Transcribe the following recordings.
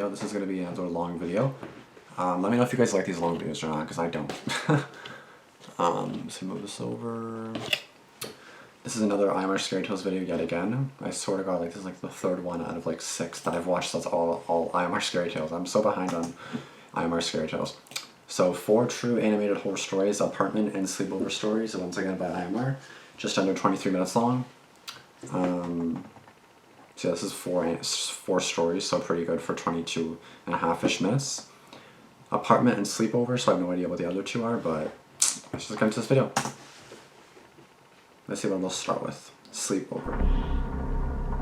video. This is going to be another long video. Let me know if you guys like these long videos or not, because I don't. So move this over. This is another IMR Scary Tales video yet again. I sort of got like this is like the third one out of like 6 that I've watched. That's all IMR Scary Tales. I'm so behind on IMR Scary Tales. So 4 true animated horror stories, apartment and sleepover stories, once again by IMR. Just under 23 minutes long. So this is four stories, so pretty good for 22.5-ish minutes. Apartment and sleepover, so I have no idea what the other 2 are, but let's just get into this video. Let's see what we'll start with. Sleepover.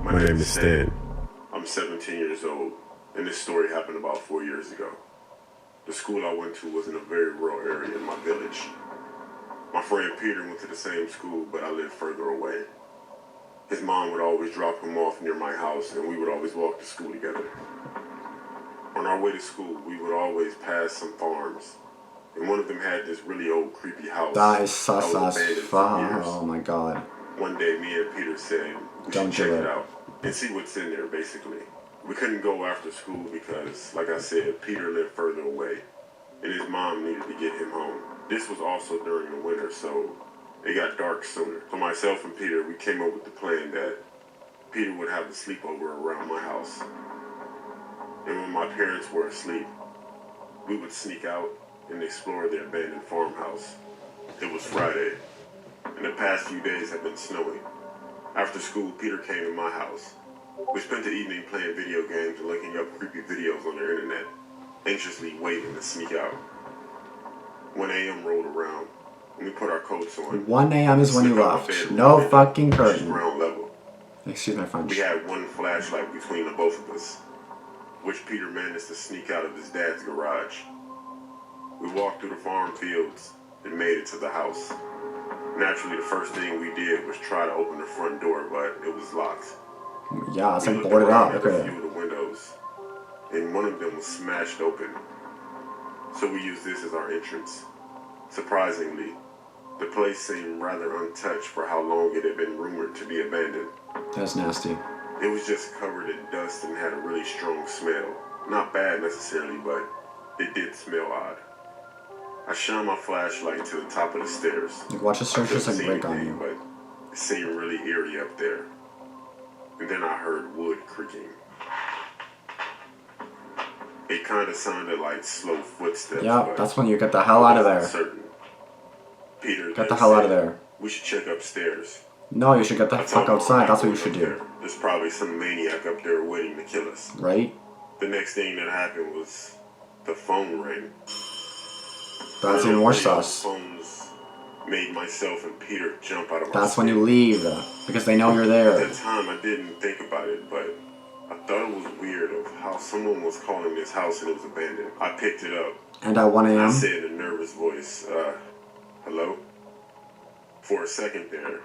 My name is Stan. I'm 17 years old, and this story happened about 4 years ago. The school I went to was in a very rural area in my village. My friend Peter went to the same school, but I lived further away. His mom would always drop him off near my house, and we would always walk to school together. On our way to school, we would always pass some farms, and one of them had this really old, creepy house. That is sus as fuck. Oh my god. One day, me and Peter said, we should check it out and see what's in there, basically. We couldn't go after school because, like I said, Peter lived further away, and his mom needed to get him home. This was also during the winter, so it got dark sooner. So myself and Peter, we came up with the plan that Peter would have a sleepover around my house. And when my parents were asleep, we would sneak out and explore the abandoned farmhouse. It was Friday, and the past few days had been snowing. After school, Peter came to my house. We spent the evening playing video games and looking up creepy videos on the internet, anxiously waiting to sneak out. 1 a.m. rolled around, and we put our coats on. 1 a.m. is when you left. No fucking curtain. Ground level. Excuse my French. We had one flashlight between the both of us, which Peter managed to sneak out of his dad's garage. We walked through the farm fields and made it to the house. Naturally, the first thing we did was try to open the front door, but it was locked. Yeah, it's like boarded up. Okay. A few of the windows, and one of them was smashed open. So we used this as our entrance. Surprisingly, the place seemed rather untouched for how long it had been rumored to be abandoned. That's nasty. It was just covered in dust and had a really strong smell. Not bad necessarily, but it did smell odd. I shined my flashlight to the top of the stairs. Like, watch the stairs just like break on you. But it seemed really eerie up there. And then I heard wood creaking. It kind of sounded like slow footsteps. Yeah, that's when you get the hell out of there. Certain. Peter, get the hell out of there. We should check upstairs. No, you should get the fuck outside. That's what you should do. There's probably some maniac up there waiting to kill us. Right? The next thing that happened was the phone rang. That's even more sus. Phones made myself and Peter jump out of our That's when you leave, because they know you're there. At the time, I didn't think about it, but I thought it was weird of how someone was calling this house and it was abandoned. I picked it up. And at 1 a.m.? I said in a nervous voice, hello? For a second there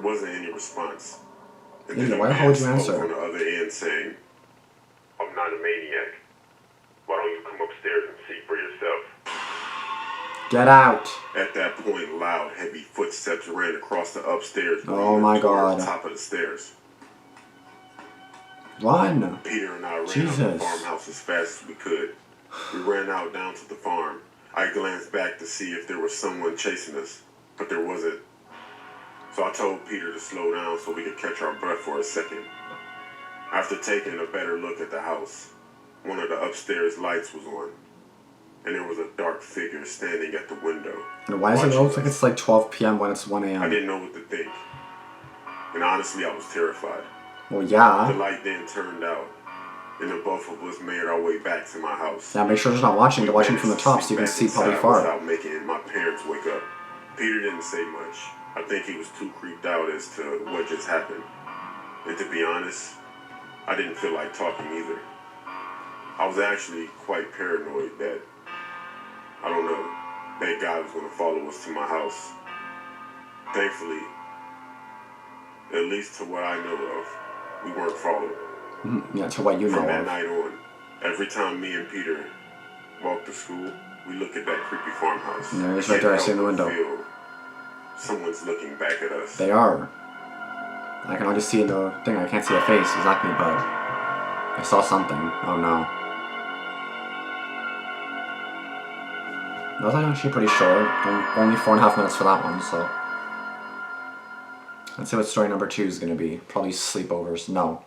wasn't any response. And then why would you answer? On the other end saying, I'm not a maniac. Why don't you come upstairs and see for yourself? Get out. At that point, loud, heavy footsteps ran across the upstairs. Oh my god. The top of the stairs. Run. Peter and I ran out the farmhouse as fast as we could. We ran out down to the farm. I glanced back to see if there was someone chasing us, but there wasn't. So I told Peter to slow down so we could catch our breath for a second. After taking a better look at the house, one of the upstairs lights was on, and there was a dark figure standing at the window. And why does it look like it's like 12 p.m. when it's 1 a.m.? I didn't know what to think, and honestly I was terrified. Well, yeah. The light then turned out, and the both of us made our way back to my house. Yeah, make sure there's not watching. They're watching from the top so you can see probably far. Without making my parents wake up. Peter didn't say much. I think he was too creeped out as to what just happened. And to be honest, I didn't feel like talking either. I was actually quite paranoid that, I don't know, that guy was going to follow us to my house. Thankfully, at least to what I know of, we weren't followed. Yeah, to what you know of. From that night on, every time me and Peter walked to school, we looked at that creepy farmhouse. And there he is right there, I see in the window. Someone's looking back at us. They are. I can only see in the thing, I can't see a face exactly, but I saw something. Oh no. That was actually pretty short. Only 4.5 minutes for that one, so. Let's see what story number 2 is going to be. Probably sleepovers. No.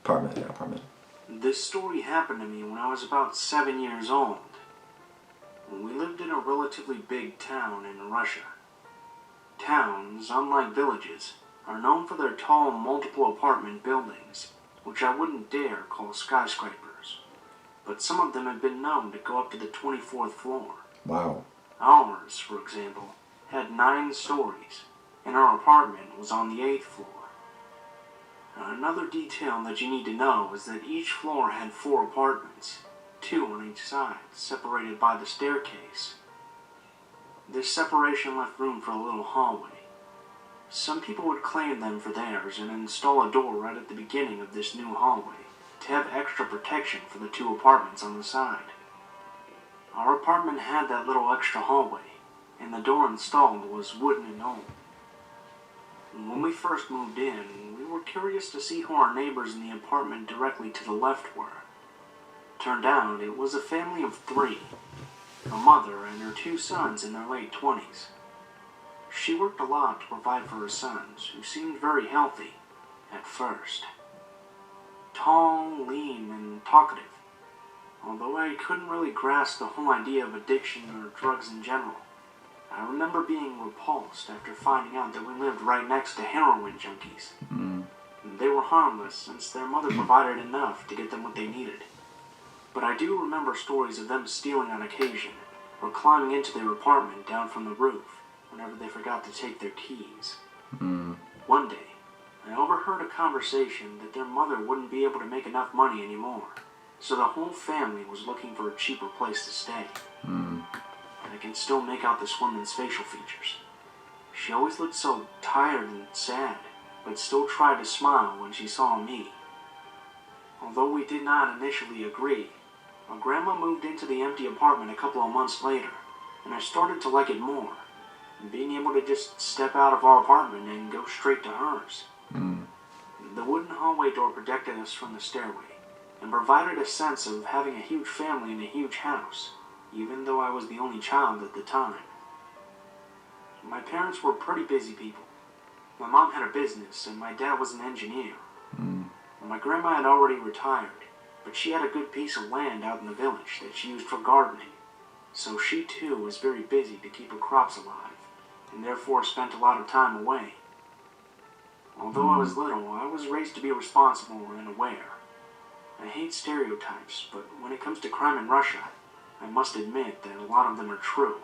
Apartment. Yeah, apartment. This story happened to me when I was about 7 years old. We lived in a relatively big town in Russia. Towns, unlike villages, are known for their tall multiple apartment buildings, which I wouldn't dare call skyscrapers. But some of them have been known to go up to the 24th floor. Wow. Ours, for example, had 9 stories, and our apartment was on the 8th floor. Now, another detail that you need to know is that each floor had 4 apartments, 2 on each side, separated by the staircase. This separation left room for a little hallway. Some people would claim them for theirs and install a door right at the beginning of this new hallway to have extra protection for the 2 apartments on the side. Our apartment had that little extra hallway, and the door installed was wooden and old. When we first moved in, we were curious to see who our neighbors in the apartment directly to the left were. Turned out it was a family of 3, a mother and her 2 sons in their late 20s. She worked a lot to provide for her sons, who seemed very healthy at first. Tall, lean, and talkative, although I couldn't really grasp the whole idea of addiction or drugs in general. I remember being repulsed after finding out that we lived right next to heroin junkies. They were harmless since their mother provided enough to get them what they needed. But I do remember stories of them stealing on occasion, or climbing into their apartment down from the roof whenever they forgot to take their keys. One day, I overheard a conversation that their mother wouldn't be able to make enough money anymore, so the whole family was looking for a cheaper place to stay. I can still make out this woman's facial features. She always looked so tired and sad, but still tried to smile when she saw me. Although we did not initially agree, my grandma moved into the empty apartment a couple of months later, and I started to like it more, being able to just step out of our apartment and go straight to hers. The wooden hallway door protected us from the stairway, and provided a sense of having a huge family in a huge house, even though I was the only child at the time. My parents were pretty busy people. My mom had a business, and my dad was an engineer. My grandma had already retired, but she had a good piece of land out in the village that she used for gardening, so she too was very busy to keep her crops alive, and therefore spent a lot of time away. Although I was little, I was raised to be responsible and aware. I hate stereotypes, but when it comes to crime in Russia, I must admit that a lot of them are true.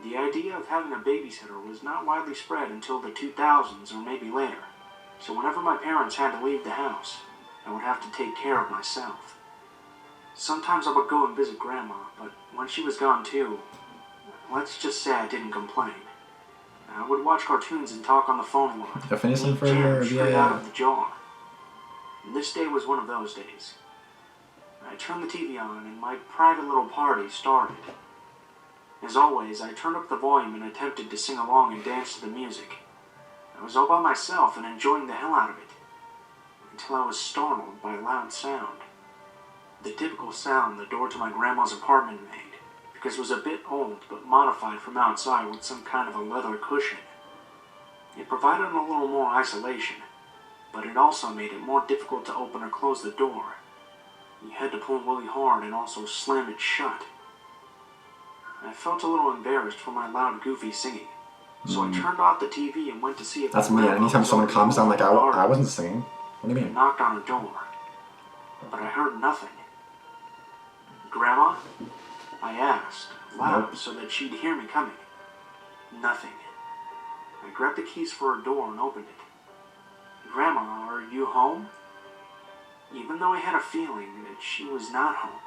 The idea of having a babysitter was not widely spread until the 2000s or maybe later, so whenever my parents had to leave the house, I would have to take care of myself. Sometimes I would go and visit Grandma, but when she was gone too, let's just say I didn't complain. I would watch cartoons and talk on the phone a lot. Definition for jam straight yeah. out of the jaw. This day was one of those days. I turned the TV on and my private little party started. As always, I turned up the volume and attempted to sing along and dance to the music. I was all by myself and enjoying the hell out of it, until I was startled by a loud sound. The typical sound the door to my grandma's apartment made, because it was a bit old but modified from outside with some kind of a leather cushion. It provided a little more isolation, but it also made it more difficult to open or close the door. You had to pull really hard and also slam it shut. I felt a little embarrassed for my loud, goofy singing, so I turned off the TV and went to see if That's me. Anytime someone calms down, like I wasn't singing. What do you I mean? knocked on her door, but I heard nothing. Grandma? I asked, loud, so that she'd hear me coming. Nothing. I grabbed the keys for her door and opened it. Grandma, are you home? Even though I had a feeling that she was not home,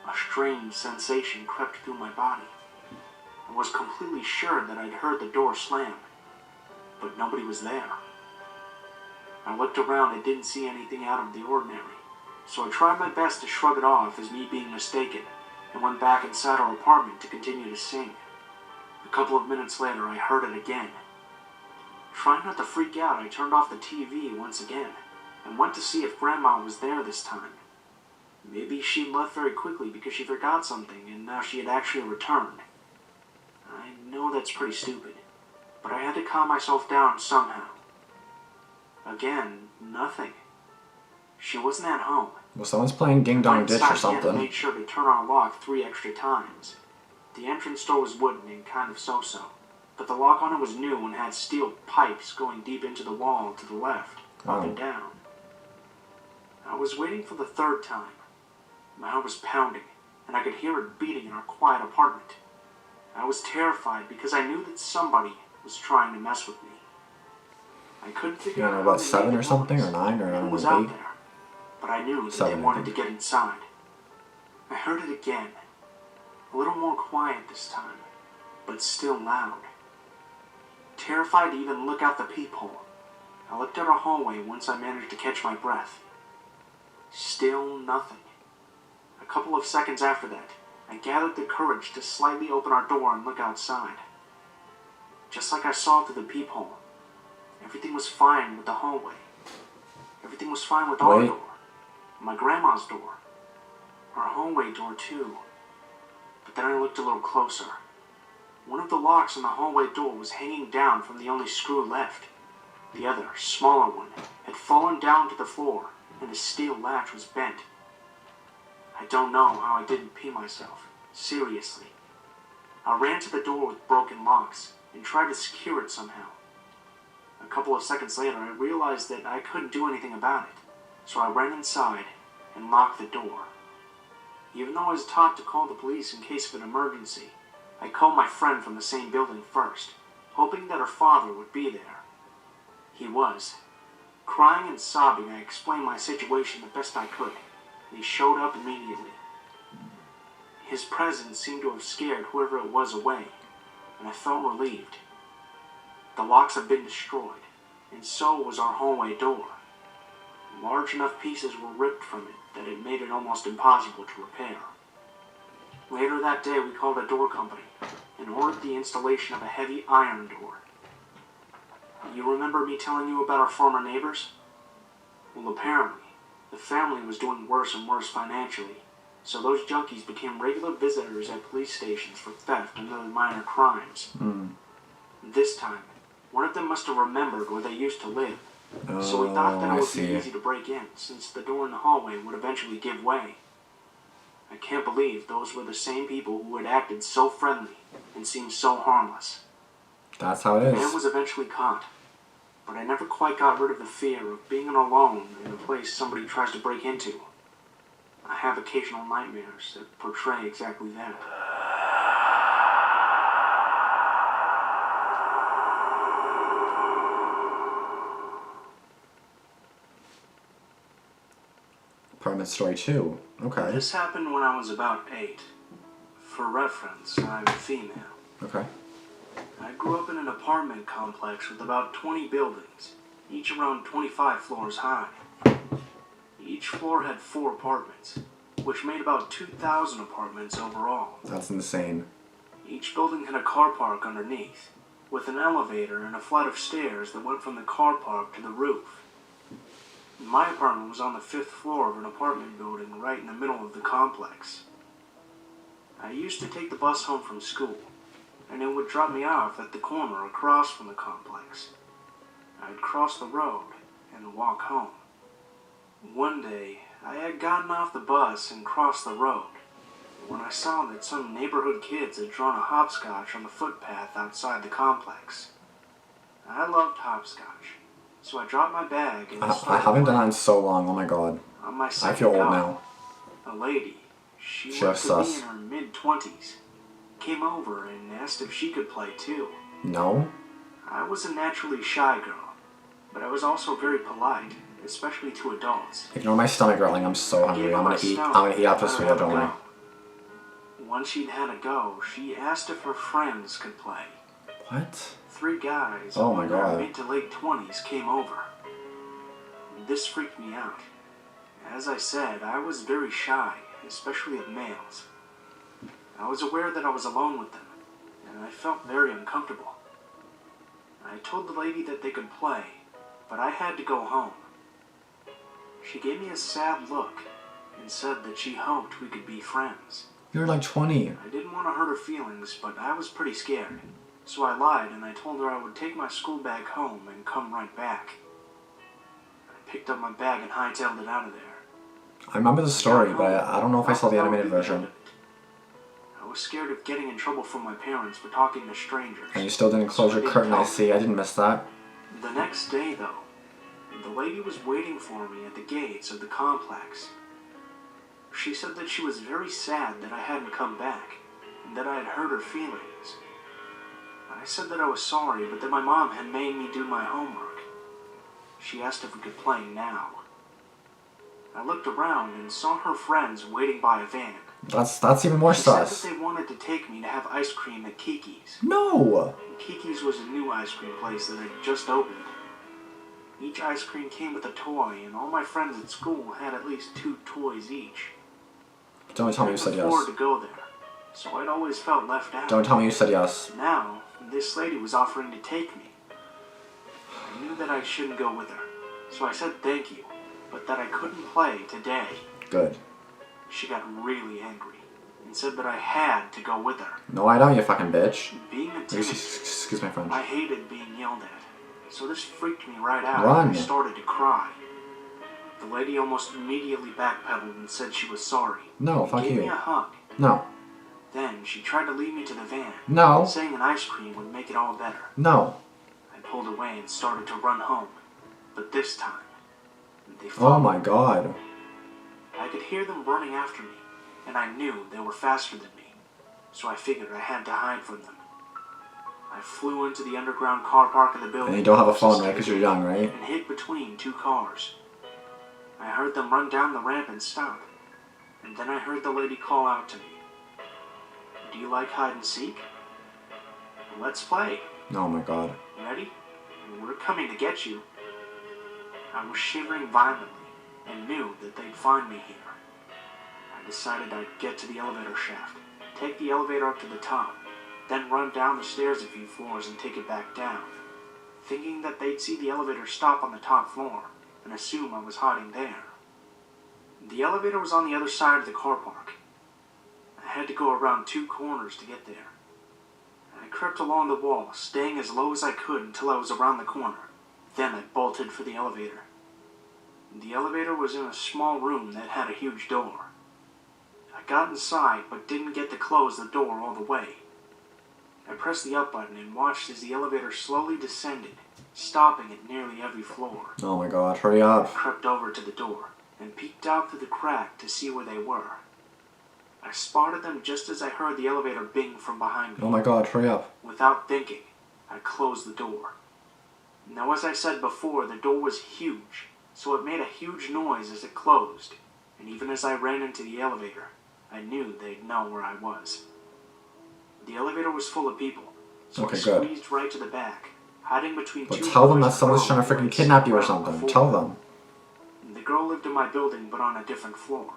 a strange sensation crept through my body. I was completely sure that I'd heard the door slam, but nobody was there. I looked around and didn't see anything out of the ordinary, so I tried my best to shrug it off as me being mistaken, and went back inside our apartment to continue to sing. A couple of minutes later, I heard it again. Trying not to freak out, I turned off the TV once again, and went to see if Grandma was there this time. Maybe she'd left very quickly because she forgot something and now she had actually returned. I know that's pretty stupid, but I had to calm myself down somehow. Again, nothing. She wasn't at home. Well, someone's playing Ding Dong Ditch or something. I made sure to turn our lock 3 extra times. The entrance door was wooden and kind of so-so, but the lock on it was new and had steel pipes going deep into the wall to the left, up and down. I was waiting for the 3rd time. My heart was pounding, and I could hear it beating in our quiet apartment. I was terrified because I knew that somebody was trying to mess with me. I couldn't figure out about 7 or something, or 9, or I don't know, was 8? out there, but I knew that 7, they wanted to get inside. I heard it again, a little more quiet this time, but still loud. Terrified to even look out the peephole, I looked at our hallway once I managed to catch my breath. Still nothing. A couple of seconds after that, I gathered the courage to slightly open our door and look outside. Just like I saw through the peephole, everything was fine with the hallway. Everything was fine with our door, my grandma's door, our hallway door too. But then I looked a little closer. One of the locks on the hallway door was hanging down from the only screw left. The other, smaller one, had fallen down to the floor, and the steel latch was bent. I don't know how I didn't pee myself. Seriously. I ran to the door with broken locks and tried to secure it somehow. A couple of seconds later, I realized that I couldn't do anything about it, so I ran inside and locked the door. Even though I was taught to call the police in case of an emergency, I called my friend from the same building first, hoping that her father would be there. He was. Crying and sobbing, I explained my situation the best I could, and he showed up immediately. His presence seemed to have scared whoever it was away, and I felt relieved. The locks had been destroyed, and so was our hallway door. Large enough pieces were ripped from it that it made it almost impossible to repair. Later that day, we called a door company and ordered the installation of a heavy iron door. You remember me telling you about our former neighbors? Well, apparently, the family was doing worse and worse financially, so those junkies became regular visitors at police stations for theft and other minor crimes. This time, one of them must have remembered where they used to live, so we thought that it would be easy to break in, since the door in the hallway would eventually give way. I can't believe those were the same people who had acted so friendly and seemed so harmless. That's how it is. The man was eventually caught, but I never quite got rid of the fear of being alone in a place somebody tries to break into. I have occasional nightmares that portray exactly that. Apartment story 2. Okay. This happened when I was about 8. For reference, I'm female. Okay. I grew up in an apartment complex with about 20 buildings, each around 25 floors high. Each floor had 4 apartments, which made about 2,000 apartments overall. That's insane. Each building had a car park underneath, with an elevator and a flight of stairs that went from the car park to the roof. My apartment was on the 5th floor of an apartment building right in the middle of the complex. I used to take the bus home from school, and it would drop me off at the corner across from the complex. I'd cross the road and walk home. One day, I had gotten off the bus and crossed the road when I saw that some neighborhood kids had drawn a hopscotch on the footpath outside the complex. I loved hopscotch, so I dropped my bag and I haven't done that in so long, oh my god. On my I feel old now. A lady, she Just looked to sus. be in her mid-20s, came over and asked if she could play too. No? I was a naturally shy girl, but I was also very polite, especially to adults. Ignore my stomach growling, I'm so hungry. I'm gonna eat after this video, don't worry. Once she'd had a go, she asked if her friends could play. What? 3 guys Oh my in their god. mid to late 20s came over. This freaked me out. As I said, I was very shy, especially of males. I was aware that I was alone with them, and I felt very uncomfortable. I told the lady that they could play, but I had to go home. She gave me a sad look and said that she hoped we could be friends. You're like 20. I didn't want to hurt her feelings, but I was pretty scared. So I lied and I told her I would take my school bag home and come right back. I picked up my bag and hightailed it out of there. I remember the story, but I don't know if I saw the animated version. I was scared of getting in trouble from my parents for talking to strangers. And you still didn't close your curtain, I see. I didn't miss that. The next day, though, the lady was waiting for me at the gates of the complex. She said that she was very sad that I hadn't come back, and that I had hurt her feelings. I said that I was sorry, but that my mom had made me do my homework. She asked if we could play now. I looked around and saw her friends waiting by a van. That's even more She said sus. that they wanted to take me to have ice cream at Kiki's. No! Kiki's was a new ice cream place that had just opened. Each ice cream came with a toy, and all my friends at school had at least 2 toys each. Don't tell me you said I couldn't afford yes. to go there, so I'd always felt left out. Don't tell me you said yes. Now, this lady was offering to take me. I knew that I shouldn't go with her, so I said thank you, but that I couldn't play today. Good. She got really angry and said that I had to go with her. No, I don't, you fucking bitch. Being a teenager, Excuse my French. I hated being yelled at, so this freaked me right out. Run. And I started to cry. The lady almost immediately backpedaled and said she was sorry. No, fuck Gave me you. a hug. No. Then she tried to lead me to the van, No. saying an ice cream would make it all better. No. I pulled away and started to run home, but this time, they Oh followed. my god. I could hear them running after me, and I knew they were faster than me, so I figured I had to hide from them. I flew into the underground car park of the building. And you don't have a phone, right? Because you're young, right? And hid between 2 cars. I heard them run down the ramp and stop, and then I heard the lady call out to me. Do you like hide and seek? Let's play. Oh my god. Ready? We're coming to get you. I was shivering violently and knew that they'd find me here. I decided I'd get to the elevator shaft, take the elevator up to the top, then run down the stairs a few floors and take it back down, thinking that they'd see the elevator stop on the top floor and assume I was hiding there. The elevator was on the other side of the car park. I had to go around 2 corners to get there. I crept along the wall, staying as low as I could until I was around the corner. Then I bolted for the elevator. The elevator was in a small room that had a huge door. I got inside, but didn't get to close the door all the way. I pressed the up button and watched as the elevator slowly descended, stopping at nearly every floor. Oh my god, hurry I up. crept over to the door and peeked out through the crack to see where they were. I spotted them just as I heard the elevator bing from behind me. Oh my god, hurry up. Without thinking, I closed the door. Now, as I said before, the door was huge, so it made a huge noise as it closed, and even as I ran into the elevator, I knew they'd know where I was. The elevator was full of people, so Okay, I good. squeezed right to the back, hiding between But 2 tell them that doors someone's of trying to the room freaking where kidnap you or I'd seen something. before. Tell them. The girl lived in my building, but on a different floor.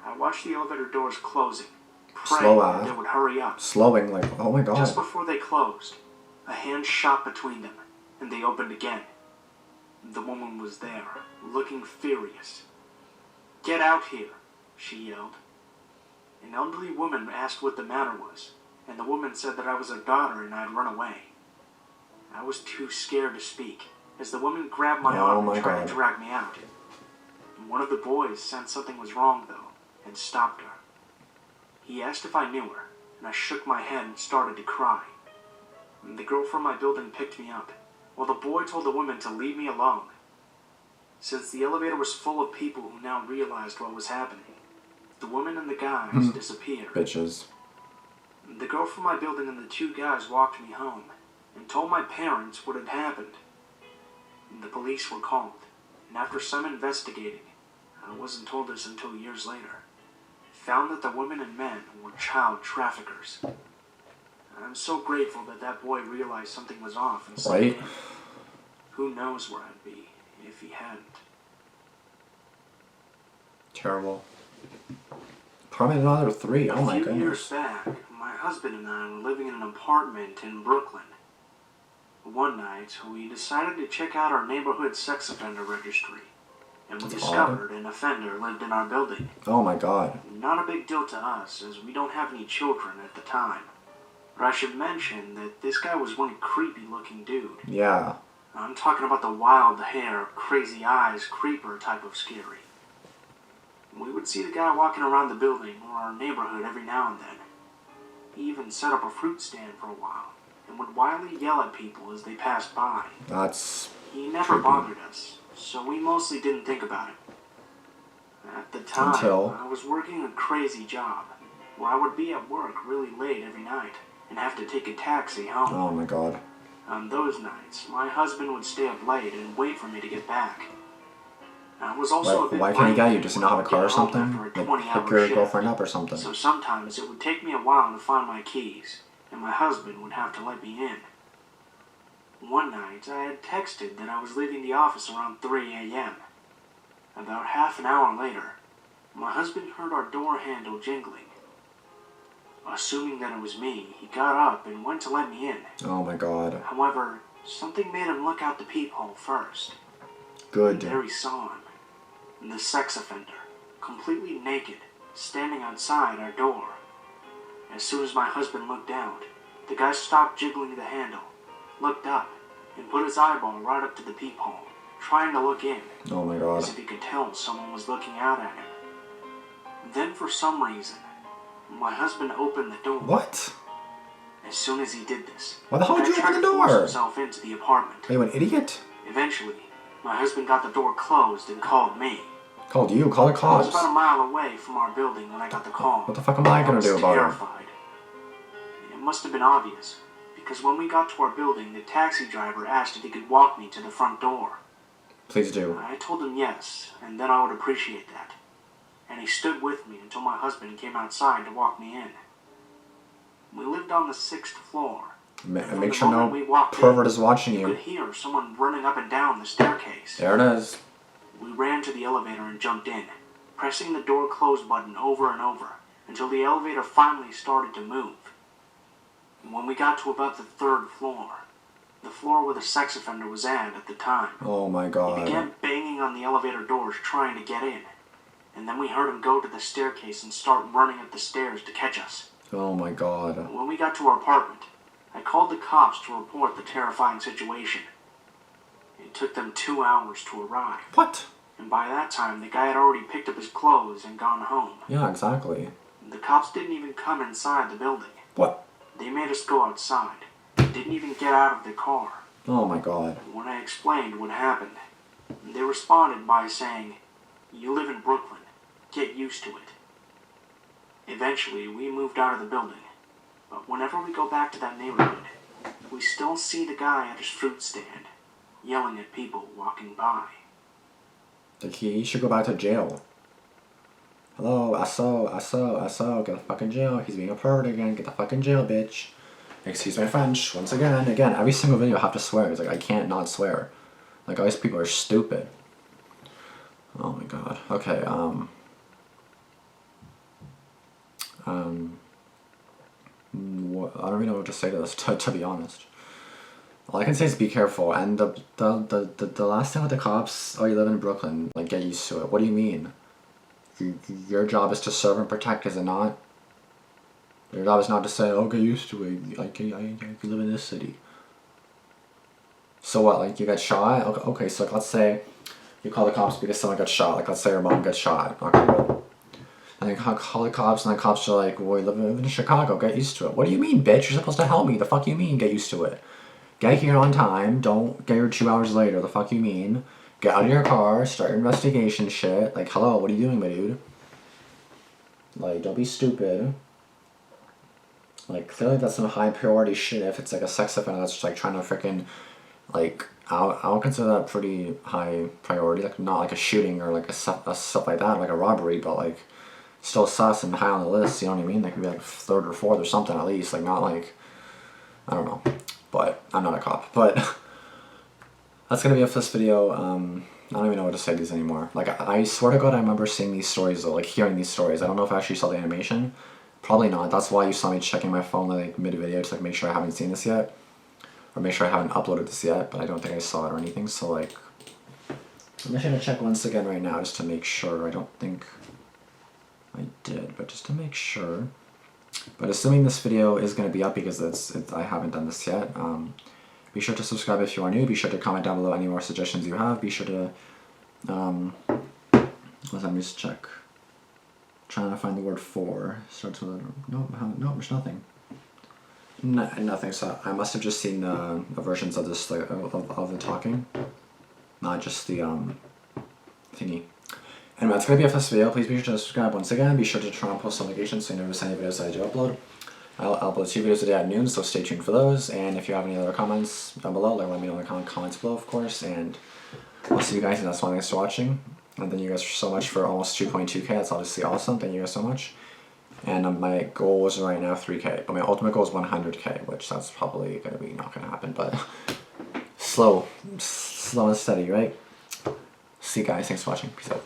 I watched the elevator doors closing, praying Slow, that they would hurry up. Slowing, like, oh my Just god. before they closed, a hand shot between them, and they opened again. The woman was there, looking furious. "Get out here," she yelled. An elderly woman asked what the matter was, and the woman said that I was her daughter and I'd run away. I was too scared to speak, as the woman grabbed my Oh arm my and tried God. to drag me out. One of the boys sensed something was wrong, though, and stopped her. He asked if I knew her, and I shook my head and started to cry. The girl from my building picked me up, while the boy told the woman to leave me alone. Since the elevator was full of people who now realized what was happening, the woman and the guys disappeared. Bitches. The girl from my building and the 2 guys walked me home and told my parents what had happened. The police were called, and after some investigating, I wasn't told this until years later, found that the women and men were child traffickers. I'm so grateful that that boy realized something was off and stepped Right? in. Who knows where I'd be if he hadn't. Terrible. Probably another 3. Oh my A few goodness. years back, my husband and I were living in an apartment in Brooklyn. One night, we decided to check out our neighborhood sex offender registry. and we That's discovered an offender lived in our building. Oh my god. Not a big deal to us, as we don't have any children at the time. But I should mention that this guy was one creepy-looking dude. Yeah. I'm talking about the wild hair, crazy eyes, creeper type of scary. We would see the guy walking around the building or our neighborhood every now and then. He even set up a fruit stand for a while and would wildly yell at people as they passed by. That's He never creepy. bothered us, so we mostly didn't think about it. At the time, Until- I was working a crazy job, where I would be at work really late every night and have to take a taxi home. Oh my god. On those nights, my husband would stay up late and wait for me to get back. I was also a bit Why can't he get you? late Does he not have a car or getting home something? after a Like, 20-hour pick your shift. girlfriend up or something. So sometimes it would take me a while to find my keys, and my husband would have to let me in. One night, I had texted that I was leaving the office around 3 a.m. About half an hour later, my husband heard our door handle jingling. Assuming that it was me, he got up and went to let me in. Oh my god. However, something made him look out the peephole first. Good. There he saw him. The sex offender, completely naked, standing outside our door. As soon as my husband looked out, the guy stopped jiggling the handle, looked up, and put his eyeball right up to the peephole, trying to look in, Oh my god. as if he could tell someone was looking out at him. Then for some reason, my husband opened the door. What? As soon as he did this, Why the hell would guy you open tried the to force door? himself into the apartment. Are you an idiot? Eventually, my husband got the door closed and called me. Called you? Call the I was cops. about a mile away from our building when I got the call. What the fuck am I gonna was do about it? terrified. It must have been obvious, because when we got to our building, the taxi driver asked if he could walk me to the front door. Please do. I told him yes, and then I would appreciate that. And he stood with me until my husband came outside to walk me in. We lived on the 6th floor. Ma- and from make the sure moment no we walked pervert in, is watching you could you. hear someone running up and down the staircase. There it is. We ran to the elevator and jumped in, pressing the door close button over and over until the elevator finally started to move. When we got to about the 3rd floor, the floor where the sex offender was at the time, Oh my he god. began banging on the elevator doors trying to get in, and then we heard him go to the staircase and start running up the stairs to catch us. Oh my god. When we got to our apartment, I called the cops to report the terrifying situation. It took them 2 hours to arrive. What? And by that time, the guy had already picked up his clothes and gone home. Yeah, exactly. The cops didn't even come inside the building. What? They made us go outside. Didn't even get out of the car. Oh my god. When I explained what happened, they responded by saying, "You live in Brooklyn. Get used to it." Eventually, we moved out of the building. But whenever we go back to that neighborhood, we still see the guy at his fruit stand, yelling at people walking by. Like he should go back to jail. Hello, I saw, get the fucking jail. He's being a pervert again. Get the fucking jail, bitch. Excuse my French. Once again, every single video I have to swear. It's like, I can't not swear. Like, all these people are stupid. Oh my god. Okay, I don't even know what to say to this, to be honest. All I can say is be careful, and the last thing with the cops, oh, you live in Brooklyn, like, get used to it. What do you mean? Your job is to serve and protect, is it not? Your job is not to say, oh, get used to it, I live in this city. So what, like, you got shot? Okay, so like, let's say you call the cops because someone got shot, like, let's say your mom got shot, okay, well, and then call the cops, and the cops are like, well, you live in Chicago, get used to it. What do you mean, bitch? You're supposed to help me. The fuck you mean, get used to it? Get here on time, don't get here 2 hours later, the fuck you mean? Get out of your car, start your investigation shit. Like, hello, what are you doing, my dude? Like, don't be stupid. Like, clearly that's some high priority shit if it's like a sex offender that's just like trying to freaking, like, I would consider that pretty high priority. Like, not like a shooting or like a stuff like that, like a robbery, but like, still sus and high on the list, you know what I mean? They could be like 3rd or 4th or something at least, like not like, I don't know, but I'm not a cop, but that's gonna be it for this video. I don't even know what to say to these anymore. Like, I swear to God, I remember seeing these stories though, like hearing these stories. I don't know if I actually saw the animation, probably not. That's why you saw me checking my phone like mid-video to like make sure I haven't seen this yet, or make sure I haven't uploaded this yet, but I don't think I saw it or anything, so like, I'm just gonna check once again right now just to make sure. I don't think I did, but just to make sure. But assuming this video is gonna be up because I haven't done this yet. Be sure to subscribe if you are new. Be sure to comment down below any more suggestions you have. Be sure to let me just check. Trying to find the word for. Starts with no, there's nothing. Nothing. So I must have just seen the versions of this of the talking, not just the thingy. Anyway, that's gonna be it for this video. Please be sure to subscribe once again. Be sure to turn on post notifications so you never miss any videos that I do upload. I'll upload 2 videos a day at noon, so stay tuned for those. And if you have any other comments down below, let me know in the comments below, of course. And I'll see you guys in the next one. Thanks for watching. And thank you guys so much for almost 2.2k. That's obviously awesome. Thank you guys so much. And my goal is right now 3k, but my ultimate goal is 100k, which that's probably gonna be not gonna happen. But slow and steady, right? See you guys. Thanks for watching. Peace out.